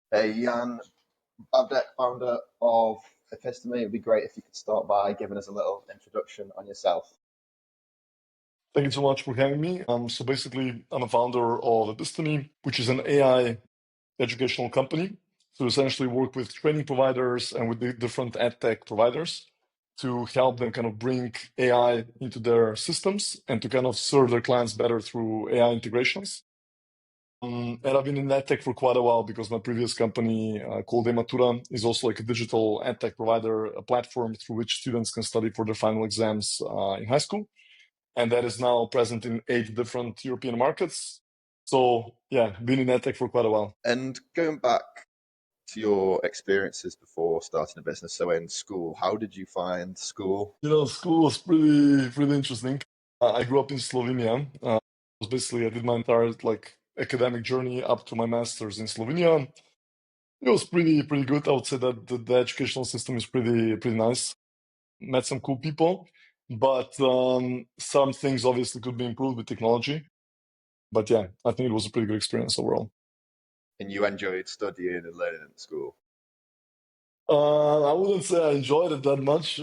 Hey, Jan Bavdek, founder of Episteme. It'd be great if you could start by giving us a little introduction on yourself. Thank you so much for having me. So basically, I'm a founder of Epistemy, which is an AI educational company. So essentially work with training providers and with the different EdTech providers to help them kind of bring AI into their systems and to kind of serve their clients better through AI integrations. And I've been in EdTech for quite a while because my previous company called Ematura is also like a digital EdTech provider, a platform through which students can study for their final exams in high school, and that is now present in 8 different European markets. So yeah, been in edtech for quite a while. And going back to your experiences before starting a business, so in school, how did you find school? School was pretty interesting. I grew up in Slovenia. Was basically I did my entire like academic journey up to my master's in Slovenia. It was pretty good. I would say that the educational system is pretty nice. Met some cool people, but some things obviously could be improved with technology. But yeah, I think it was a pretty good experience overall. And you enjoyed studying and learning in school? I wouldn't say I enjoyed it that much.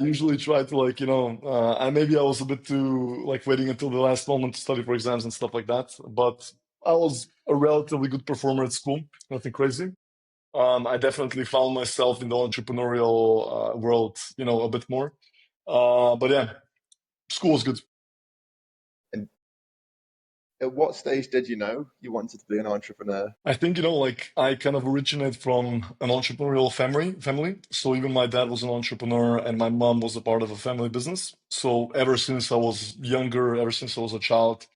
I usually try to like, and maybe I was a bit too like waiting until the last moment to study for exams and stuff like that. But I was a relatively good performer at school, nothing crazy. I definitely found myself in the entrepreneurial world, a bit more. But yeah, school was good. And at what stage did you know you wanted to be an entrepreneur? I think, like I kind of originate from an entrepreneurial family. So even my dad was an entrepreneur and my mom was a part of a family business. So ever since I was younger, ever since I was a child,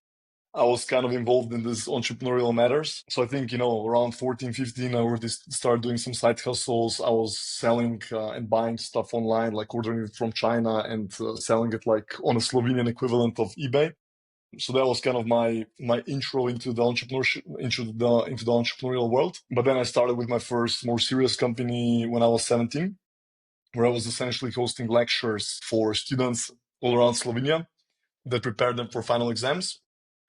I was kind of involved in this entrepreneurial matters. So I think, around 14, 15, I already started doing some side hustles. I was selling and buying stuff online, like ordering it from China and selling it like on a Slovenian equivalent of eBay. So that was kind of my intro into the entrepreneurship, into the entrepreneurial world. But then I started with my first more serious company when I was 17, where I was essentially hosting lectures for students all around Slovenia that prepared them for final exams.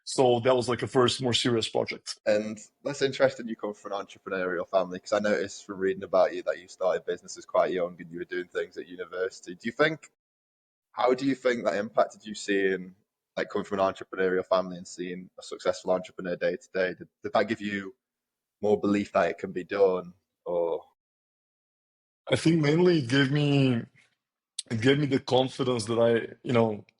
So that was like a first more serious project. And that's interesting you come from an entrepreneurial family because I noticed from reading about you that you started businesses quite young and you were doing things at university. How do you think that impacted you seeing, like, coming from an entrepreneurial family and seeing a successful entrepreneur day to day? Did that give you more belief that it can be done? Or, I think mainly it gave me the confidence that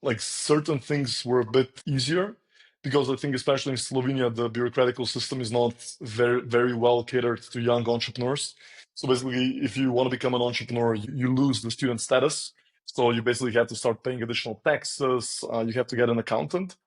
like certain things were a bit easier because I think, especially in Slovenia, the bureaucratical system is not very well catered to young entrepreneurs. So basically, if you want to become an entrepreneur, you lose the student status. So you basically have to start paying additional taxes. You have to get an accountant.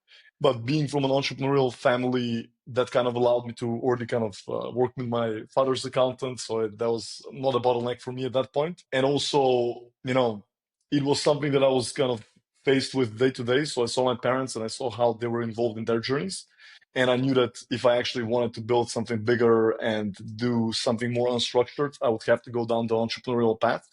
But being from an entrepreneurial family, that kind of allowed me to already kind of work with my father's accountant. So that was not a bottleneck for me at that point. And also, it was something that I was kind of faced with day to day. So I saw my parents and I saw how they were involved in their journeys. And I knew that if I actually wanted to build something bigger and do something more unstructured, I would have to go down the entrepreneurial path.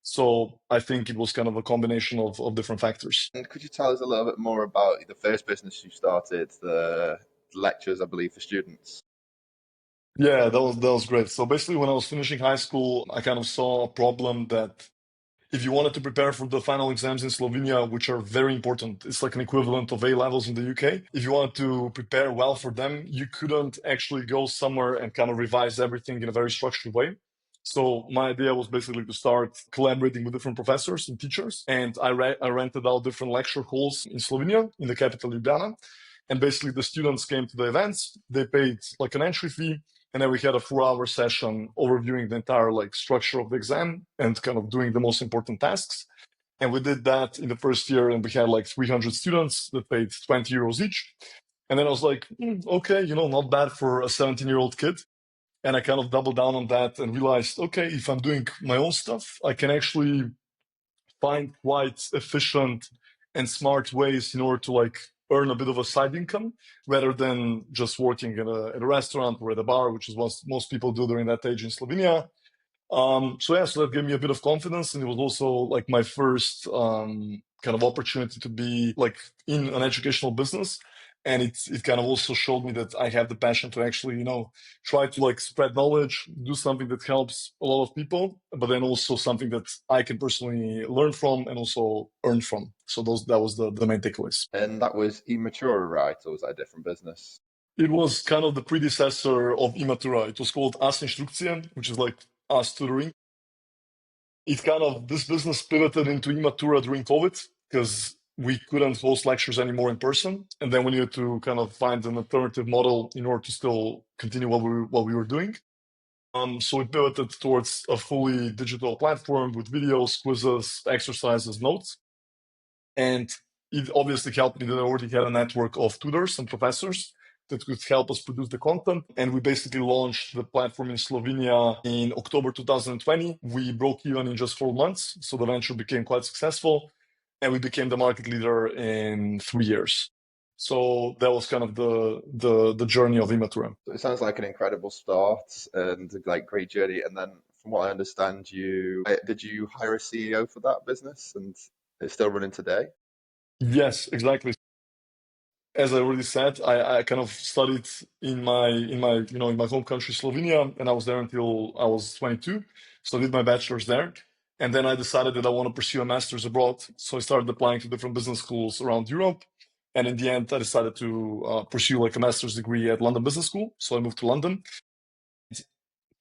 So I think it was kind of a combination of different factors. and could you tell us a little bit more about the first business you started, the lectures, I believe, for students? Yeah, that was great. So basically, when I was finishing high school, I kind of saw a problem that if you wanted to prepare for the final exams in Slovenia, which are very important, it's like an equivalent of A levels in the UK. If you wanted to prepare well for them, you couldn't actually go somewhere and kind of revise everything in a very structured way. So my idea was basically to start collaborating with different professors and teachers, and I rented out different lecture halls in Slovenia, in the capital Ljubljana, and basically the students came to the events. They paid like an entry fee, and then we had a 4-hour session overviewing the entire like structure of the exam and kind of doing the most important tasks. And we did that in the first year, and we had like 300 students that paid 20 euros each. And then I was like, okay, not bad for a 17-year-old kid. And I kind of doubled down on that and realized, okay, if I'm doing my own stuff, I can actually find quite efficient and smart ways in order to like earn a bit of a side income rather than just working at a restaurant or at a bar, which is what most people do during that age in Slovenia. So yeah, so that gave me a bit of confidence, and it was also like my first kind of opportunity to be like in an educational business. And it kind of also showed me that I have the passion to actually, try to like spread knowledge, do something that helps a lot of people, but then also something that I can personally learn from and also earn from. So that was the main takeaways. And that was Ematura, right? Or was that a different business? It was kind of the predecessor of Ematura. It was called Aspirations, which is like us tutoring. This business pivoted into Ematura during COVID because we couldn't host lectures anymore in person. And then we needed to kind of find an alternative model in order to still continue what we were doing. So we pivoted towards a fully digital platform with videos, quizzes, exercises, notes. And it obviously helped me that I already had a network of tutors and professors that could help us produce the content. And we basically launched the platform in Slovenia in October 2020. We broke even in just 4 months. So the venture became quite successful. And we became the market leader in 3 years. So that was kind of the journey of Ematura. So it sounds like an incredible start and like great journey. And then, from what I understand, did you hire a CEO for that business, and it's still running today? Yes, exactly. As I already said, I kind of studied in my home country Slovenia, and I was there until I was 22. So I did my bachelor's there, and then I decided that I want to pursue a master's abroad. So I started applying to different business schools around Europe, and in the end, I decided to pursue like a master's degree at London Business School. So I moved to London.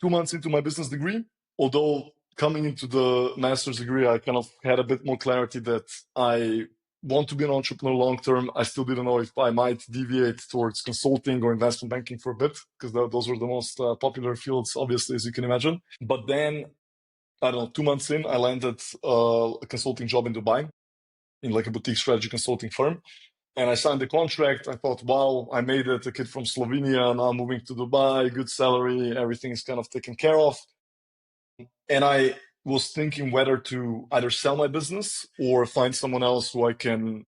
2 months into my business degree, although coming into the master's degree, I kind of had a bit more clarity that I want to be an entrepreneur long term. I still didn't know if I might deviate towards consulting or investment banking for a bit, because those were the most popular fields, obviously, as you can imagine. But then, I don't know, 2 months in, I landed a consulting job in Dubai in like a boutique strategy consulting firm. And I signed the contract. I thought, wow, I made it. A kid from Slovenia, now moving to Dubai, good salary, everything is kind of taken care of. And I was thinking whether to either sell my business or find someone else who I can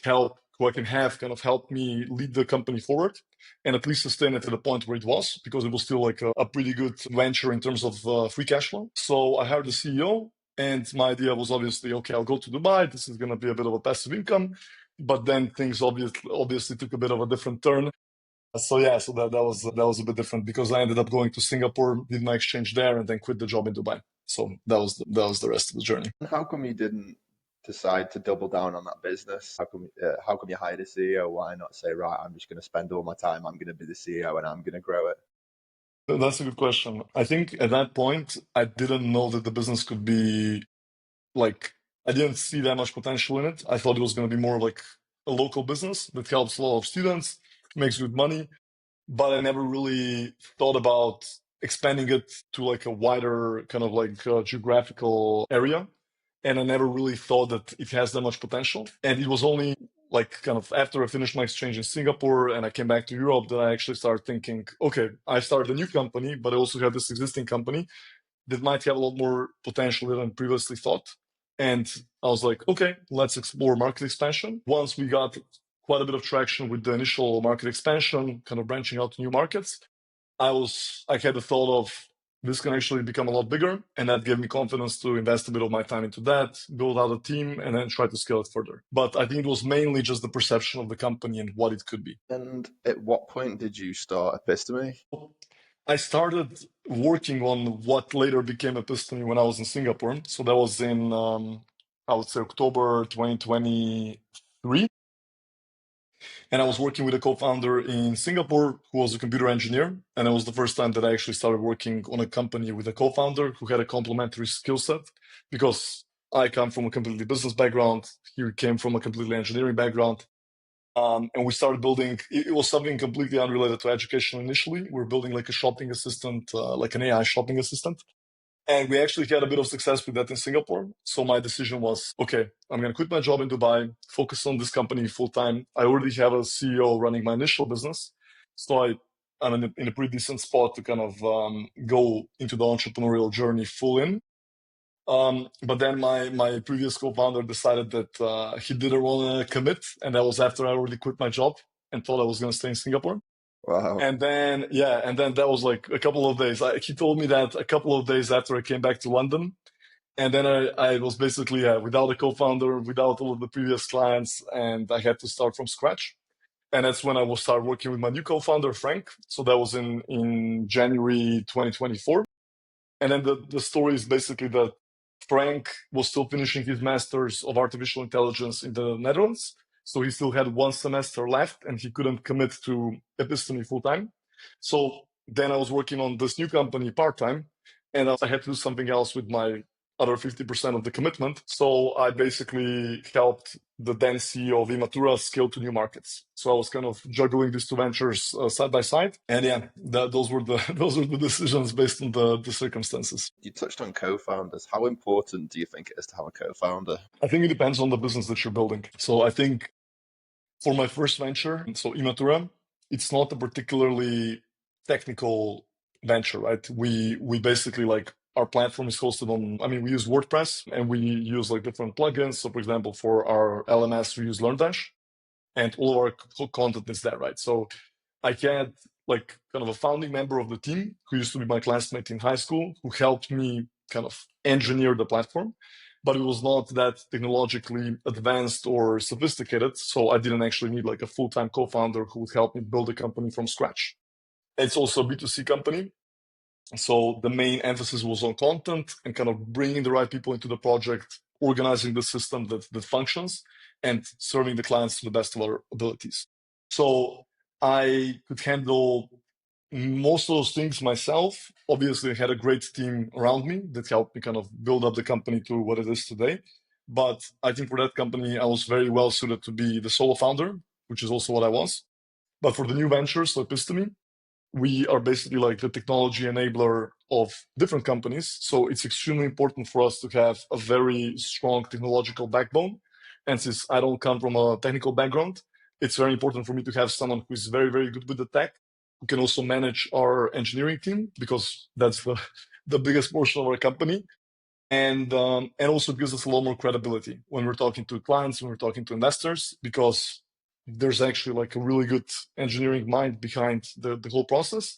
have kind of help me lead the company forward and at least sustain it to the point where it was, because it was still like a pretty good venture in terms of free cash flow. So I hired the CEO, and my idea was obviously, okay, I'll go to Dubai. This is going to be a bit of a passive income. But then things obviously took a bit of a different turn. So yeah, so that was a bit different because I ended up going to Singapore, did my exchange there, and then quit the job in Dubai. So that was the rest of the journey. And how come you didn't decide to double down on that business? How come you hired a CEO? Why not say, right, I'm just going to spend all my time, I'm going to be the CEO, and I'm going to grow it? That's a good question. I think at that point, I didn't know that the business could be like, I didn't see that much potential in it. I thought it was going to be more like a local business that helps a lot of students, makes good money, but I never really thought about expanding it to like a wider kind of like geographical area. And I never really thought that it has that much potential. And it was only like kind of after I finished my exchange in Singapore and I came back to Europe that I actually started thinking, okay, I started a new company, but I also have this existing company that might have a lot more potential than previously thought. And I was like, okay, let's explore market expansion. Once we got quite a bit of traction with the initial market expansion, kind of branching out to new markets, I had the thought of this can actually become a lot bigger. And that gave me confidence to invest a bit of my time into that, build out a team, and then try to scale it further. But I think it was mainly just the perception of the company and what it could be. And at what point did you start Epistemy? I started working on what later became Epistemy when I was in Singapore. So that was in, I would say, October 2023. And I was working with a co-founder in Singapore who was a computer engineer. And it was the first time that I actually started working on a company with a co-founder who had a complementary skill set, because I come from a completely business background. He came from a completely engineering background. And we started building, it was something completely unrelated to education initially. We were building like a shopping assistant, like an AI shopping assistant. And we actually had a bit of success with that in Singapore. So my decision was, okay, I'm going to quit my job in Dubai, focus on this company full time. I already have a CEO running my initial business. So I'm in a pretty decent spot to kind of go into the entrepreneurial journey full in. But then my previous co-founder decided that he didn't want to commit. And that was after I already quit my job and thought I was going to stay in Singapore. Wow. And then that was like a couple of days. He told me that a couple of days after I came back to London. And then I was basically without a co-founder, without all of the previous clients, and I had to start from scratch. And that's when I will start working with my new co-founder, Frank. So that was in January 2024. And then the story is basically that Frank was still finishing his master's of artificial intelligence in the Netherlands. So he still had one semester left and he couldn't commit to Epistemy full time. So then I was working on this new company part time, and I had to do something else with my other 50% of the commitment. So I basically helped the then CEO of Ematura scale to new markets. So I was kind of juggling these two ventures side by side. And yeah, those were the those were the decisions based on the circumstances. You touched on co-founders. How important do you think it is to have a co-founder? I think it depends on the business that you're building. So I think for my first venture, so Ematura, it's not a particularly technical venture, right? We basically like our platform is hosted on, I mean, we use WordPress and we use like different plugins. So for example, for our LMS, we use LearnDash and all of our content is there, right? So I had like kind of a founding member of the team who used to be my classmate in high school who helped me kind of engineer the platform, but it was not that technologically advanced or sophisticated. So I didn't actually need like a full-time co-founder who would help me build a company from scratch. It's also a B2C company. So the main emphasis was on content and kind of bringing the right people into the project, organizing the system that functions, and serving the clients to the best of our abilities. So I could handle most of those things myself. Obviously, I had a great team around me that helped me kind of build up the company to what it is today. But I think for that company, I was very well suited to be the solo founder, which is also what I was. But for the new ventures, so Epistemy, we are basically like the technology enabler of different companies. So it's extremely important for us to have a very strong technological backbone. And since I don't come from a technical background, it's very important for me to have someone who is very, very good with the tech, who can also manage our engineering team, because that's the biggest portion of our company. And also gives us a lot more credibility when we're talking to clients, when we're talking to investors, because there's actually like a really good engineering mind behind the whole process.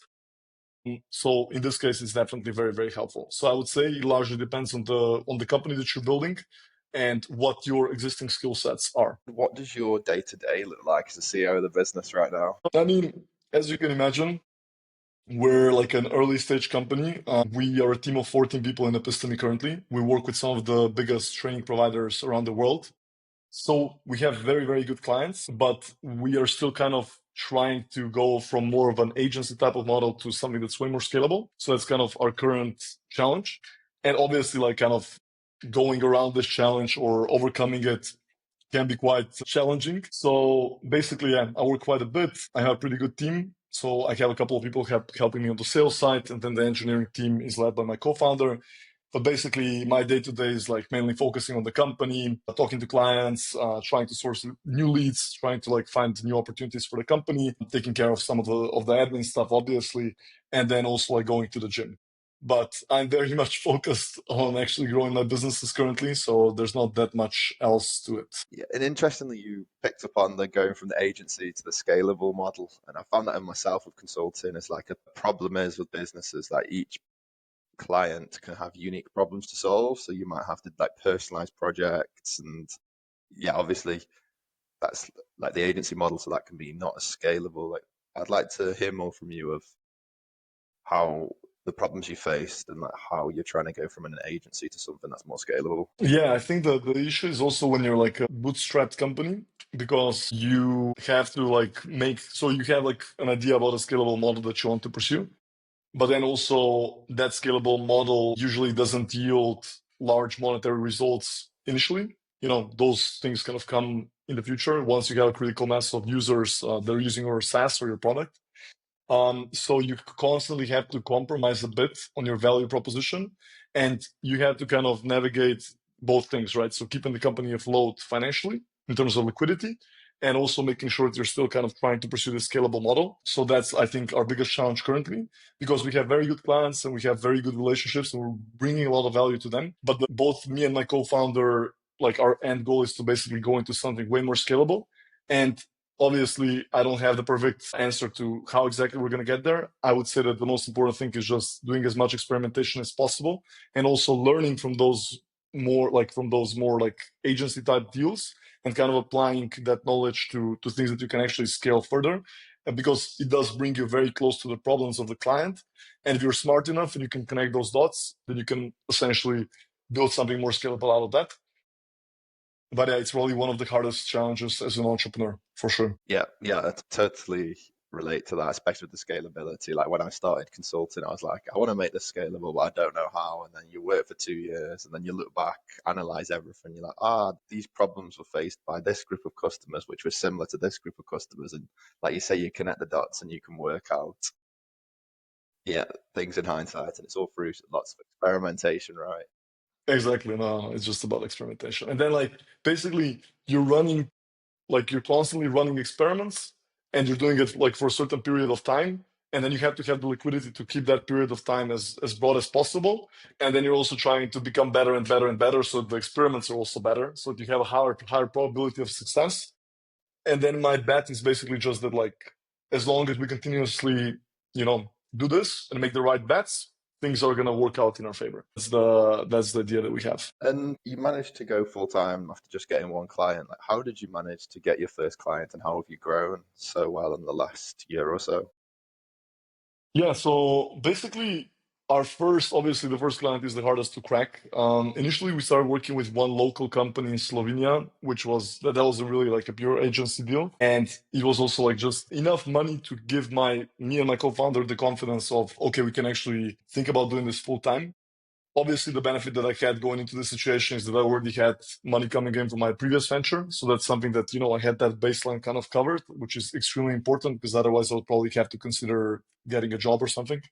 So in this case, it's definitely very, very helpful. So I would say it largely depends on the company that you're building and what your existing skill sets are. What does your day-to-day look like as a CEO of the business right now? I mean, as you can imagine, we're like an early stage company. We are a team of 14 people in Epistemy currently. We work with some of the biggest training providers around the world. So we have very, very good clients, but we are still kind of trying to go from more of an agency type of model to something that's way more scalable. So that's kind of our current challenge. And obviously, like kind of going around this challenge or overcoming it can be quite challenging. So basically, yeah, I work quite a bit. I have a pretty good team. So I have a couple of people helping me on the sales side, and then the engineering team is led by my co-founder. But basically, my day-to-day is like mainly focusing on the company, talking to clients, trying to source new leads, trying to like find new opportunities for the company, taking care of some of the admin stuff, obviously, and then also like going to the gym. But I'm very much focused on actually growing my businesses currently, so there's not that much else to it. Yeah, and interestingly, you picked up on the going from the agency to the scalable model, and I found that in myself with consulting. It's like a problem is with businesses that each client can have unique problems to solve. So you might have to like personalize projects, and yeah, obviously that's like the agency model, so that can be not as scalable. Like I'd like to hear more from you of how the problems you faced and like how you're trying to go from an agency to something that's more scalable. Yeah, I think the issue is also when you're like a bootstrapped company, because you have to like so you have like an idea about a scalable model that you want to pursue. But then also that scalable model usually doesn't yield large monetary results initially. You know, those things kind of come in the future once you have a critical mass of users that are using your SaaS or your product. So you constantly have to compromise a bit on your value proposition, and you have to kind of navigate both things, right? So keeping the company afloat financially in terms of liquidity, and also making sure that you're still kind of trying to pursue the scalable model. So that's, I think, our biggest challenge currently, because we have very good clients and we have very good relationships and we're bringing a lot of value to them. But both me and my co-founder, like our end goal is to basically go into something way more scalable. And obviously, I don't have the perfect answer to how exactly we're going to get there. I would say that the most important thing is just doing as much experimentation as possible, and also learning from those more like agency type deals, and kind of applying that knowledge to things that you can actually scale further. And because it does bring you very close to the problems of the client. And if you're smart enough and you can connect those dots, then you can essentially build something more scalable out of that. But yeah, it's really one of the hardest challenges as an entrepreneur, for sure. Yeah, yeah, I totally relate to that, especially with the scalability. Like when I started consulting, I was like, I want to make this scalable, but I don't know how. And then you work for 2 years and then you look back, analyze everything. You're like, these problems were faced by this group of customers, which were similar to this group of customers. And like you say, you connect the dots and you can work out, yeah, things in hindsight. And it's all through lots of experimentation, right? Exactly. No, it's just about experimentation. And then like basically you're running, like you're constantly running experiments and you're doing it like for a certain period of time. And then you have to have the liquidity to keep that period of time as broad as possible. And then you're also trying to become better and better and better. So the experiments are also better. So that you have a higher probability of success. And then my bet is basically just that like as long as we continuously, do this and make the right bets, things are gonna work out in our favor. That's the idea that we have. And you managed to go full time after just getting one client. Like, how did you manage to get your first client, and how have you grown so well in the last year or so? Yeah, so basically, obviously, the first client is the hardest to crack. Initially, we started working with one local company in Slovenia, which that was really like a pure agency deal, and it was also like just enough money to give me and my co-founder the confidence of okay, we can actually think about doing this full time. Obviously, the benefit that I had going into this situation is that I already had money coming in from my previous venture. So that's something that, I had that baseline kind of covered, which is extremely important because otherwise I would probably have to consider getting a job or something.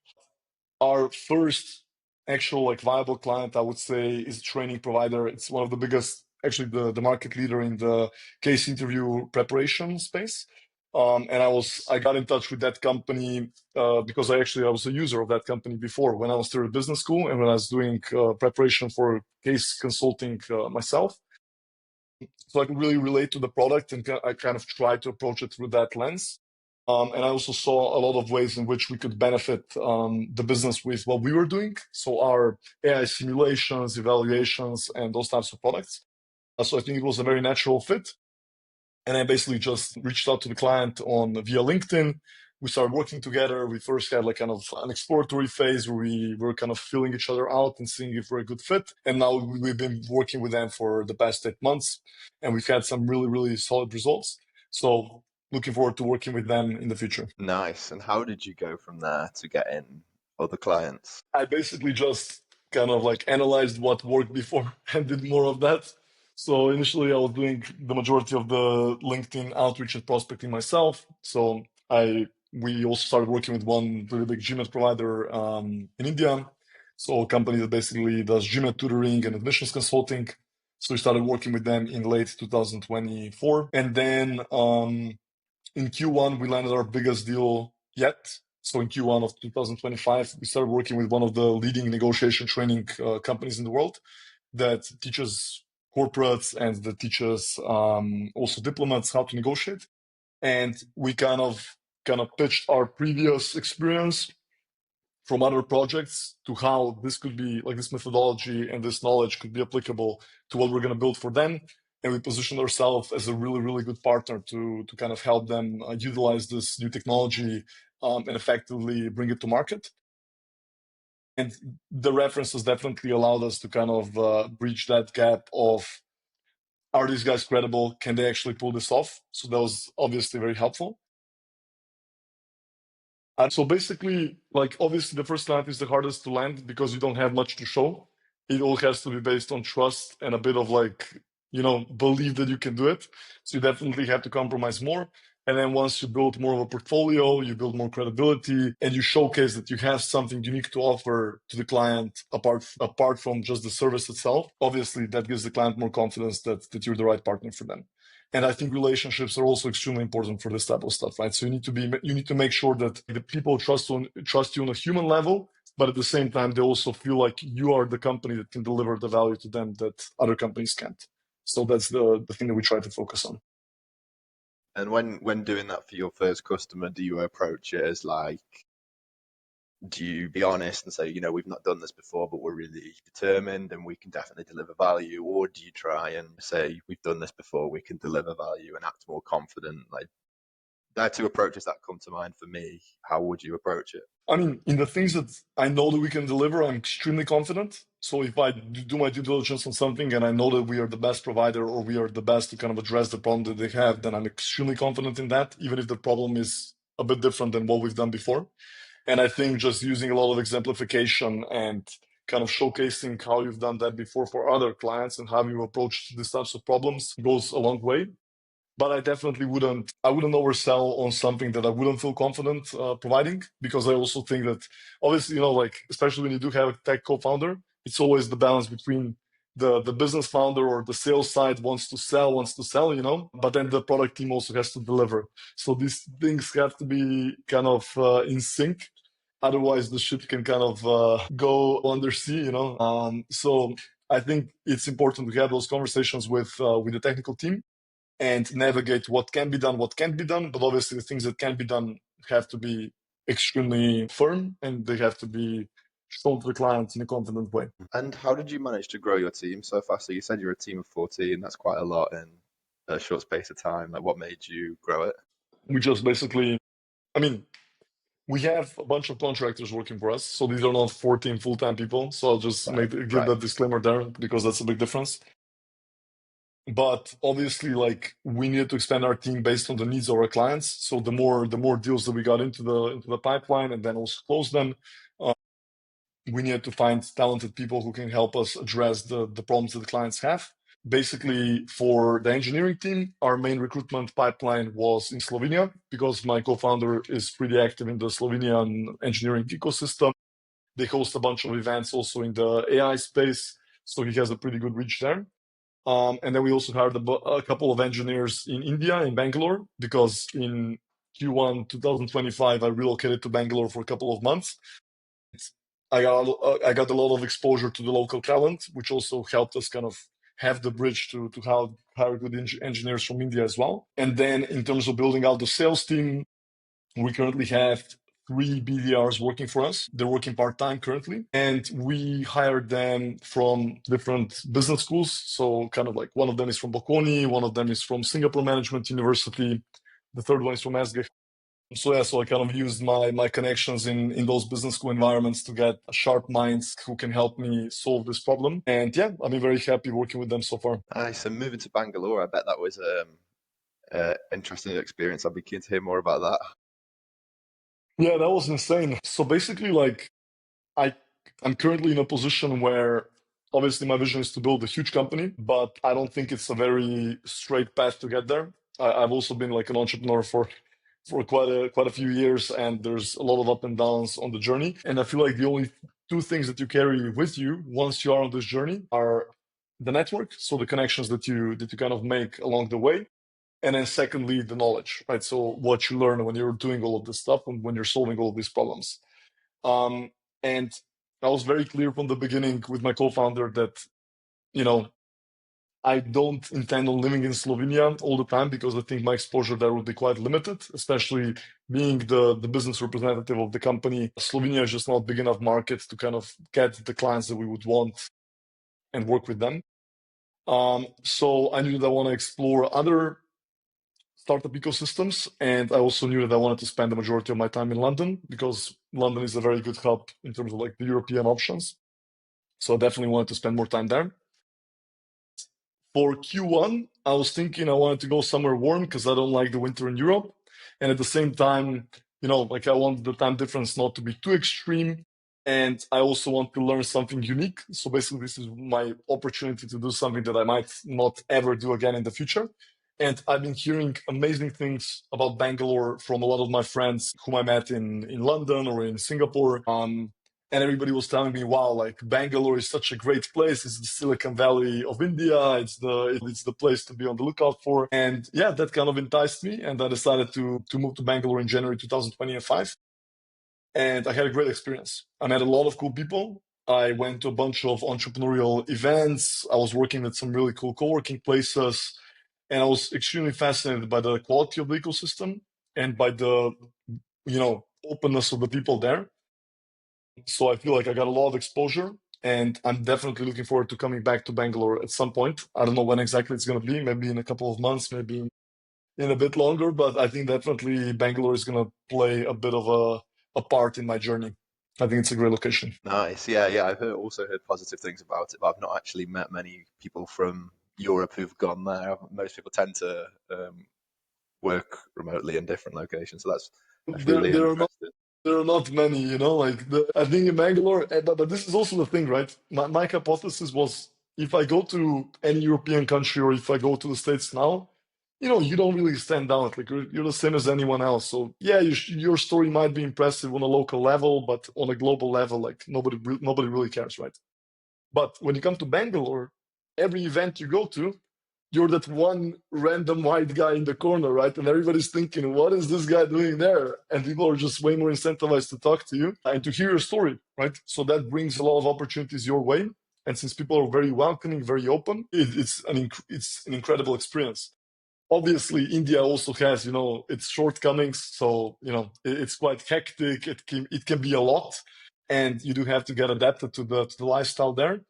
Our first actual like viable client, I would say, is a training provider. It's one of the biggest, actually the market leader in the case interview preparation space. And I got in touch with that company because I was a user of that company before when I was still at business school and when I was doing preparation for case consulting myself. So I can really relate to the product and I kind of try to approach it through that lens. And I also saw a lot of ways in which we could benefit the business with what we were doing. So our AI simulations, evaluations, and those types of products. So I think it was a very natural fit. And I basically just reached out to the client via LinkedIn. We started working together. We first had like kind of an exploratory phase where we were kind of feeling each other out and seeing if we're a good fit. And now we've been working with them for the past 8 months, and we've had some really, really solid results. So looking forward to working with them in the future. Nice. And how did you go from there to getting other clients? I basically just kind of like analyzed what worked before and did more of that. So initially, I was doing the majority of the LinkedIn outreach and prospecting myself. So we also started working with one really big GMAT provider in India. So a company that basically does GMAT tutoring and admissions consulting. So we started working with them in late 2024, and then in Q1, we landed our biggest deal yet. So in Q1 of 2025, we started working with one of the leading negotiation training companies in the world that teaches corporates and that teaches also diplomats how to negotiate. And we kind of pitched our previous experience from other projects to how this could be like this methodology and this knowledge could be applicable to what we're going to build for them. And we positioned ourselves as a really, really good partner to kind of help them utilize this new technology and effectively bring it to market. And the references definitely allowed us to kind of breach that gap of are these guys credible? Can they actually pull this off? So that was obviously very helpful. And so basically, like obviously the first client is the hardest to land because you don't have much to show. It all has to be based on trust and a bit of like, believe that you can do it. So you definitely have to compromise more. And then once you build more of a portfolio, you build more credibility and you showcase that you have something unique to offer to the client apart from just the service itself. Obviously that gives the client more confidence that you're the right partner for them. And I think relationships are also extremely important for this type of stuff, right? So you need to make sure that the people trust you on a human level, but at the same time, they also feel like you are the company that can deliver the value to them that other companies can't. So that's the thing that we try to focus on. And when doing that for your first customer, do you approach it as like, Do you be honest and say, we've not done this before, but we're really determined and we can definitely deliver value? Or do you try and say, we've done this before, we can deliver value and act more confident? Like, there are two approaches that come to mind for me. How would you approach it? I mean, in the things that I know that we can deliver, I'm extremely confident. So if I do my due diligence on something and I know that we are the best provider or we are the best to kind of address the problem that they have, then I'm extremely confident in that, even if the problem is a bit different than what we've done before. And I think just using a lot of exemplification and kind of showcasing how you've done that before for other clients and how you approach these types of problems goes a long way. But I definitely wouldn't oversell on something that I wouldn't feel confident providing, because I also think that obviously, like, especially when you do have a tech co-founder, it's always the balance between the business founder or the sales side wants to sell, but then the product team also has to deliver. So these things have to be kind of in sync. Otherwise, the ship can kind of go undersea. So I think it's important to have those conversations with the technical team and navigate what can be done, what can't be done. But obviously, the things that can be done have to be extremely firm and they have to be shown to the client in a confident way. And how did you manage to grow your team so fast? So you said you're a team of 14. That's quite a lot in a short space of time. Like, what made you grow it? We just basically, I mean, we have a bunch of contractors working for us. So these are not 14 full-time people. So I'll just Right, give right. that disclaimer there because that's a big difference. But obviously, like, we needed to expand our team based on the needs of our clients. So the more deals that we got into the pipeline and then also close them, uh, we needed to find talented people who can help us address the problems that the clients have. Basically, for the engineering team, our main recruitment pipeline was in Slovenia because my co-founder is pretty active in the Slovenian engineering ecosystem. They host a bunch of events also in the AI space, so he has a pretty good reach there. And then we also hired a couple of engineers in India, in Bangalore, because in Q1 2025, I relocated to Bangalore for a couple of months. I got a lot of exposure to the local talent, which also helped us kind of have the bridge to hire good engineers from India as well. And then in terms of building out the sales team, we currently have 3 BDRs working for us. They're working part-time currently. And we hired them from different business schools. So kind of like one of them is from Bocconi, one of them is from Singapore Management University, the third one is from SG. So yeah, so I kind of used my connections in those business school environments to get sharp minds who can help me solve this problem. And yeah, I've been very happy working with them so far. Nice. So moving to Bangalore, I bet that was interesting experience. I'd be keen to hear more about that. Yeah, that was insane. So basically, like, I I'm currently in a position where obviously my vision is to build a huge company, but I don't think it's a very straight path to get there. I've also been like an entrepreneur for quite a few years, and there's a lot of up and downs on the journey. And I feel like the only two things that you carry with you once you are on this journey are the network, so the connections that you kind of make along the way, and then secondly the knowledge, right? So what you learn when you're doing all of this stuff and when you're solving all of these problems. And I was very clear from the beginning with my co-founder that, you know, I don't intend on living in Slovenia all the time because I think my exposure there will be quite limited, especially being the business representative of the company. Slovenia is just not a big enough market to kind of get the clients that we would want and work with them. So I knew that I want to explore other startup ecosystems, and I also knew that I wanted to spend the majority of my time in London because London is a very good hub in terms of like the European options. So I definitely wanted to spend more time there. For Q1, I was thinking I wanted to go somewhere warm because I don't like the winter in Europe. And at the same time, like I want the time difference not to be too extreme. And I also want to learn something unique. So basically, this is my opportunity to do something that I might not ever do again in the future. And I've been hearing amazing things about Bangalore from a lot of my friends whom I met in London or in Singapore. And everybody was telling me, wow, like Bangalore is such a great place. It's the Silicon Valley of India. It's the place to be on the lookout for. And yeah, that kind of enticed me. And I decided to move to Bangalore in January 2025. And I had a great experience. I met a lot of cool people. I went to a bunch of entrepreneurial events. I was working at some really cool co-working places. And I was extremely fascinated by the quality of the ecosystem and by the, openness of the people there. So I feel like I got a lot of exposure, and I'm definitely looking forward to coming back to Bangalore at some point. I don't know when exactly it's going to be, maybe in a couple of months, maybe in a bit longer, but I think definitely Bangalore is going to play a bit of a part in my journey. I think it's a great location. Nice. Yeah, yeah. I've also heard positive things about it, but I've not actually met many people from Europe who've gone there. Most people tend to work remotely in different locations, so that's There, really there are not interesting. there are not many, I think in Bangalore, but this is also the thing, right? My hypothesis was if I go to any European country or if I go to the States now, you don't really stand out. Like you're the same as anyone else. So yeah, your story might be impressive on a local level, but on a global level, like nobody really cares, right? But when you come to Bangalore, every event you go to, you're that one random white guy in the corner, right? And everybody's thinking, what is this guy doing there? And people are just way more incentivized to talk to you and to hear your story, right? So that brings a lot of opportunities your way. And since people are very welcoming, very open, it's an incredible experience. Obviously India also has its shortcomings, so it's quite hectic. It can be a lot, and you do have to get adapted to the lifestyle there.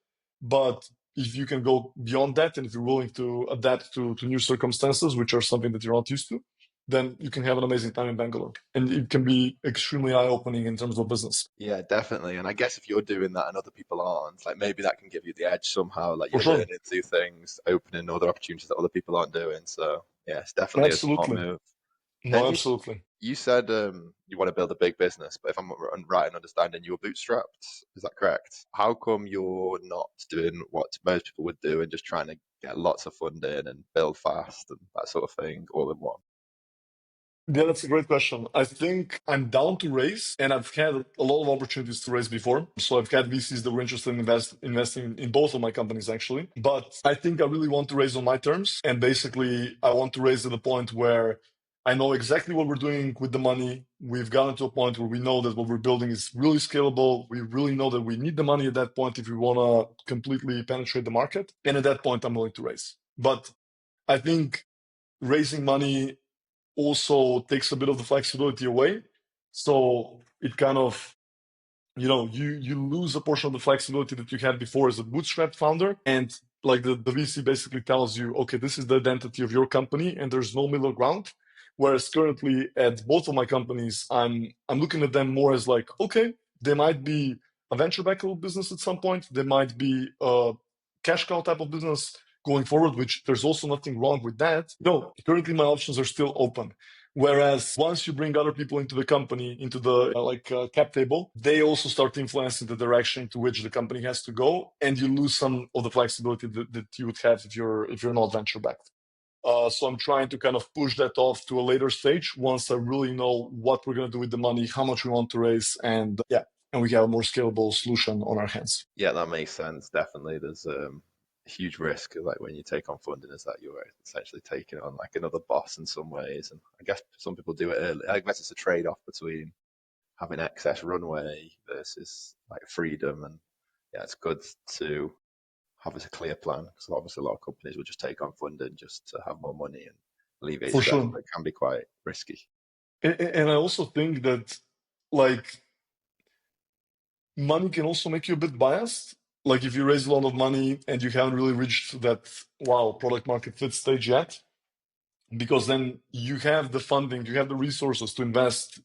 But if you can go beyond that, and if you're willing to adapt to new circumstances, which are something that you're not used to, then you can have an amazing time in Bangalore, and it can be extremely eye-opening in terms of business. Yeah, definitely. And I guess if you're doing that and other people aren't, like maybe that can give you the edge somehow. Like For you're sure. learning new things, opening other opportunities that other people aren't doing. So yeah, it's definitely a smart Absolutely. move. No, Then absolutely. you said you want to build a big business, but if I'm right in understanding, you were bootstrapped. Is that correct? How come you're not doing what most people would do and just trying to get lots of funding and build fast and that sort of thing all in one? Yeah, that's a great question. I think I'm down to raise, and I've had a lot of opportunities to raise before. So I've had VCs that were interested in investing in both of my companies, actually. But I think I really want to raise on my terms. And basically, I want to raise at the point where I know exactly what we're doing with the money. We've gotten to a point where we know that what we're building is really scalable. We really know that we need the money at that point if we want to completely penetrate the market. And at that point, I'm willing to raise. But I think raising money also takes a bit of the flexibility away. So it kind of, you lose a portion of the flexibility that you had before as a bootstrap founder. And like the VC basically tells you, okay, this is the identity of your company and there's no middle ground. Whereas currently at both of my companies, I'm looking at them more as like, okay, they might be a venture backed business at some point. They might be a cash cow type of business going forward, which there's also nothing wrong with that. No, currently my options are still open. Whereas once you bring other people into the company, into the cap table, they also start influencing the direction to which the company has to go, and you lose some of the flexibility that you would have if you're not venture backed. So I'm trying to kind of push that off to a later stage once I really know what we're going to do with the money, how much we want to raise, and yeah, and we have a more scalable solution on our hands. Yeah, that makes sense. Definitely, there's a huge risk like when you take on funding is that you're essentially taking on like another boss in some ways, and I guess some people do it early. I guess it's a trade-off between having excess runway versus like freedom, and yeah, it's good to have a clear plan because obviously a lot of companies will just take on funding just to have more money and alleviate For stress, sure. but it can be quite risky. And I also think that like money can also make you a bit biased. Like if you raise a lot of money and you haven't really reached that wow product market fit stage yet, because then you have the funding, you have the resources to invest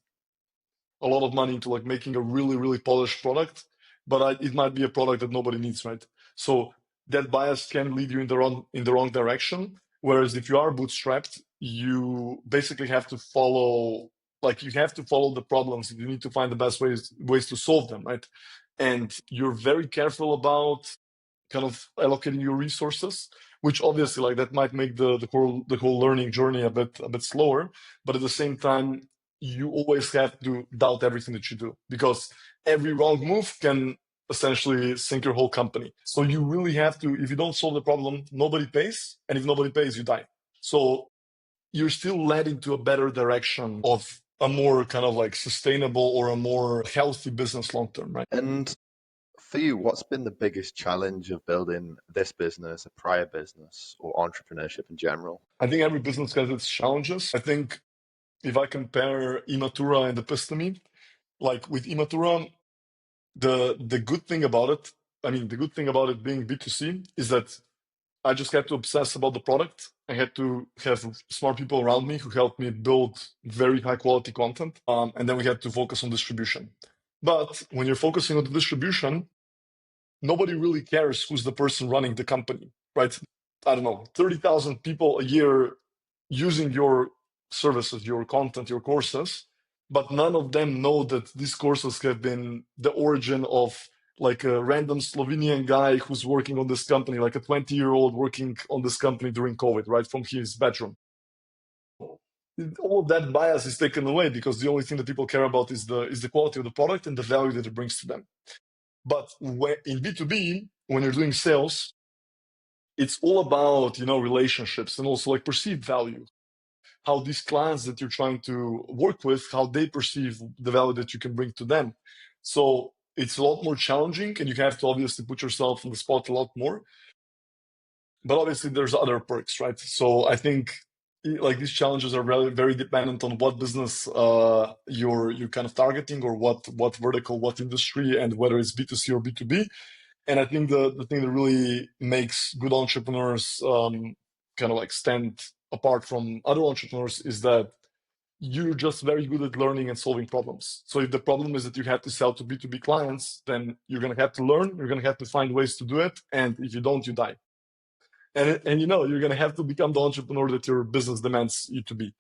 a lot of money into like making a really really polished product, but it might be a product that nobody needs, right? So that bias can lead you in the wrong direction. Whereas if you are bootstrapped, you basically have to follow the problems. You need to find the best ways to solve them, right? And you're very careful about kind of allocating your resources, which obviously like that might make the whole learning journey a bit slower. But at the same time, you always have to doubt everything that you do because every wrong move can essentially sink your whole company. So you really have to, if you don't solve the problem, nobody pays, and if nobody pays, you die. So you're still led into a better direction of a more kind of like sustainable or a more healthy business long term, right? And for you, what's been the biggest challenge of building this business, a prior business, or entrepreneurship in general? I think every business has its challenges. I think if I compare Ematura and Episteme, like with Ematura, The good thing about it, I mean, the good thing about it being B2C is that I just had to obsess about the product. I had to have smart people around me who helped me build very high quality content. And then we had to focus on distribution. But when you're focusing on the distribution, nobody really cares who's the person running the company, right? I don't know, 30,000 people a year using your services, your content, your courses, but none of them know that these courses have been the origin of like a random Slovenian guy who's working on this company, like a 20-year-old working on this company during COVID, right, from his bedroom. All of that bias is taken away because the only thing that people care about is the quality of the product and the value that it brings to them. But in B2B, when you're doing sales, it's all about, relationships and also like perceived value. How these clients that you're trying to work with, how they perceive the value that you can bring to them. So it's a lot more challenging and you have to obviously put yourself in the spot a lot more. But obviously there's other perks, right? So I think like these challenges are very, very dependent on what business you're kind of targeting, or what vertical, what industry, and whether it's B2C or B2B. And I think the thing that really makes good entrepreneurs kind of like stand apart from other entrepreneurs is that you're just very good at learning and solving problems. So if the problem is that you have to sell to B2B clients, then you're going to have to learn, you're going to have to find ways to do it. And if you don't, you die. And you're going to have to become the entrepreneur that your business demands you to be.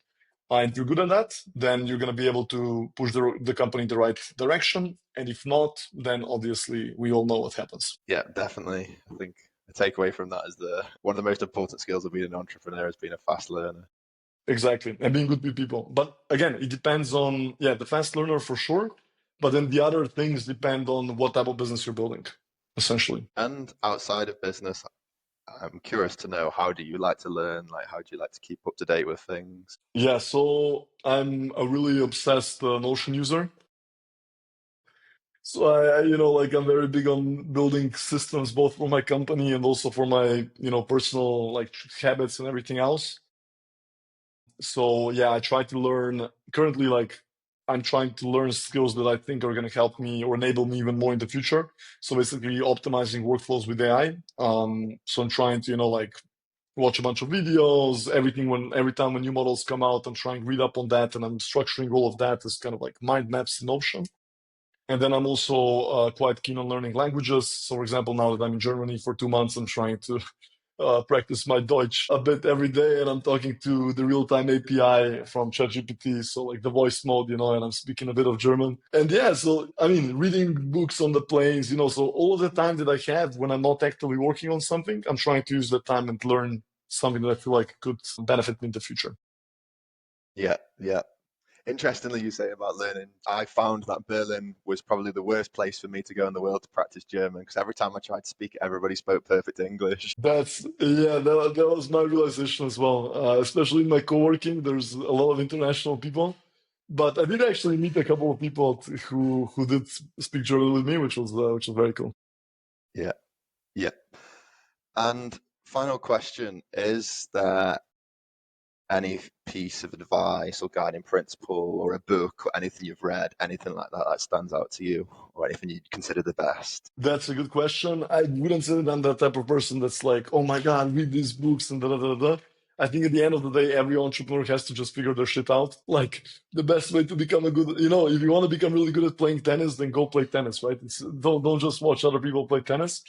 And if you're good at that, then you're going to be able to push the company in the right direction. And if not, then obviously we all know what happens. Yeah, definitely. I think the takeaway from that is one of the most important skills of being an entrepreneur is being a fast learner. Exactly. And being good with people. But again, it depends on, the fast learner for sure. But then the other things depend on what type of business you're building, essentially. And outside of business, I'm curious to know, how do you like to learn? Like, how do you like to keep up to date with things? Yeah, so I'm a really obsessed Notion user. So like I'm very big on building systems, both for my company and also for my, personal like habits and everything else. So yeah, I try to learn currently, like I'm trying to learn skills that I think are going to help me or enable me even more in the future. So basically optimizing workflows with AI. So I'm trying to, like watch a bunch of videos, every time when new models come out, I'm trying to read up on that, and I'm structuring all of that as kind of like mind maps in Notion. And then I'm also quite keen on learning languages. So, for example, now that I'm in Germany for 2 months, I'm trying to practice my Deutsch a bit every day, and I'm talking to the real-time API from ChatGPT, so like the voice mode, and I'm speaking a bit of German. And yeah, so I mean, reading books on the planes, so all of the time that I have when I'm not actively working on something, I'm trying to use that time and learn something that I feel like could benefit me in the future. Yeah, yeah. Interestingly, you say about learning. I found that Berlin was probably the worst place for me to go in the world to practice German, because every time I tried to speak it, everybody spoke perfect English. That was my realization as well. Especially in my co-working, there's a lot of international people. But I did actually meet a couple of people who did speak German with me, which was very cool. Yeah, yeah. And final question, is there any piece of advice or guiding principle or a book or anything you've read, anything like that that stands out to you, or anything you'd consider the best? That's a good question. I wouldn't say that I'm that type of person that's like, oh my God, read these books and da da da da. I think at the end of the day, every entrepreneur has to just figure their shit out. Like the best way to become a good, if you want to become really good at playing tennis, then go play tennis, right? Don't just watch other people play tennis.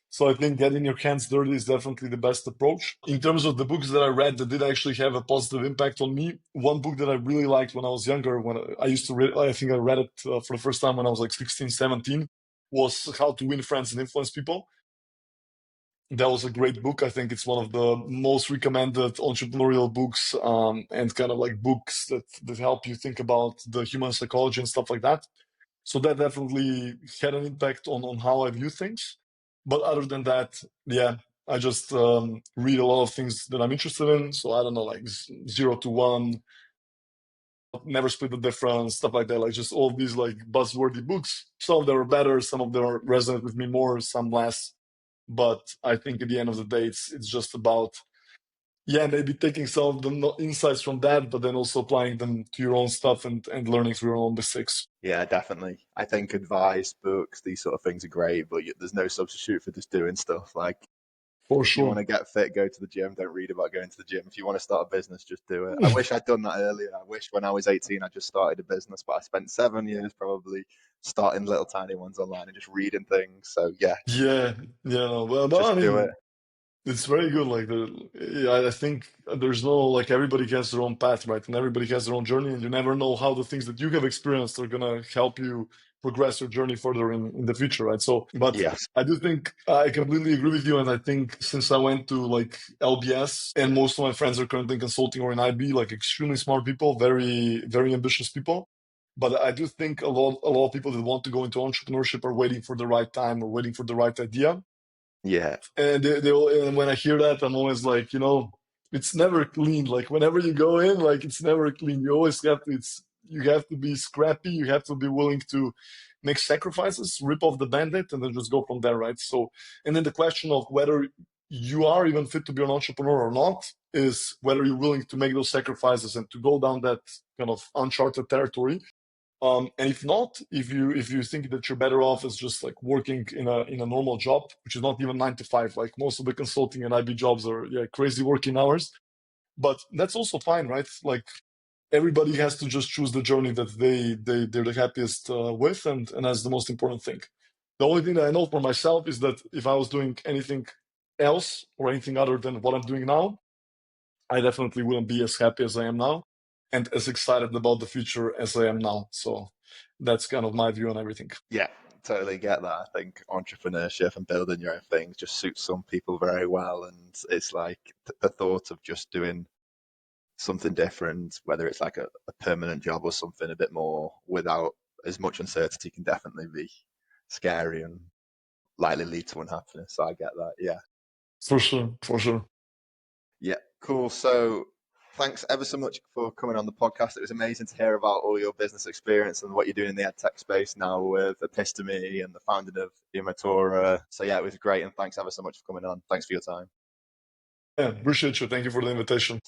So I think getting your hands dirty is definitely the best approach. In terms of the books that I read that did actually have a positive impact on me, one book that I really liked when I was younger, when I used to read, I think I read it for the first time when I was like 16, 17, was How to Win Friends and Influence People. That was a great book. I think it's one of the most recommended entrepreneurial books, and kind of like books that help you think about the human psychology and stuff like that. So that definitely had an impact on how I view things. But other than that, yeah, I just read a lot of things that I'm interested in. So I don't know, like Zero to One, Never Split the Difference, stuff like that. Like just all these like buzzworthy books. Some of them are better, some of them resonate with me more, some less. But I think at the end of the day, it's just about yeah, maybe taking some of the insights from that, but then also applying them to your own stuff and learning through your own mistakes. Yeah, definitely. I think advice, books, these sort of things are great, but there's no substitute for just doing stuff. Like, For if you want sure. to get fit, go to the gym. Don't read about going to the gym. If you want to start a business, just do it. I wish I'd done that earlier. I wish when I was 18, I just started a business, but I spent 7 years probably starting little tiny ones online and just reading things. So, yeah, Yeah, yeah, no, well, no, I just do it. mean, it's very good. Like yeah, I think there's no like everybody has their own path, right? And everybody has their own journey, and you never know how the things that you have experienced are gonna help you progress your journey further in the future, right? So, but Yes. I do think I completely agree with you, and I think since I went to like LBS, and most of my friends are currently in consulting or in IB, like extremely smart people, very very ambitious people. But I do think a lot of people that want to go into entrepreneurship are waiting for the right time or waiting for the right idea. Yeah. And and when I hear that, I'm always like, it's never clean. Like whenever you go in, like it's never clean. You always have to, you have to be scrappy. You have to be willing to make sacrifices, rip off the band-aid, and then just go from there, right? So, and then the question of whether you are even fit to be an entrepreneur or not is whether you're willing to make those sacrifices and to go down that kind of uncharted territory. And if not, if you think that you're better off as just like working in a normal job, which is not even 9 to 5, like most of the consulting and IB jobs are, yeah, crazy working hours. But that's also fine, right? Like everybody has to just choose the journey that they're the happiest with, and that's the most important thing. The only thing that I know for myself is that if I was doing anything else or anything other than what I'm doing now, I definitely wouldn't be as happy as I am now and as excited about the future as I am now. So that's kind of my view on everything. Yeah. Totally get that. I think entrepreneurship and building your own things just suits some people very well. And it's like the thought of just doing something different, whether it's like a permanent job or something a bit more without as much uncertainty, can definitely be scary and likely lead to unhappiness. So I get that. Yeah. For sure, for sure. Yeah. Cool. So thanks ever so much for coming on the podcast. It was amazing to hear about all your business experience and what you're doing in the EdTech space now with Epistemy and the founding of Ematura. So yeah, it was great. And thanks ever so much for coming on. Thanks for your time. Yeah, appreciate you. Thank you for the invitation.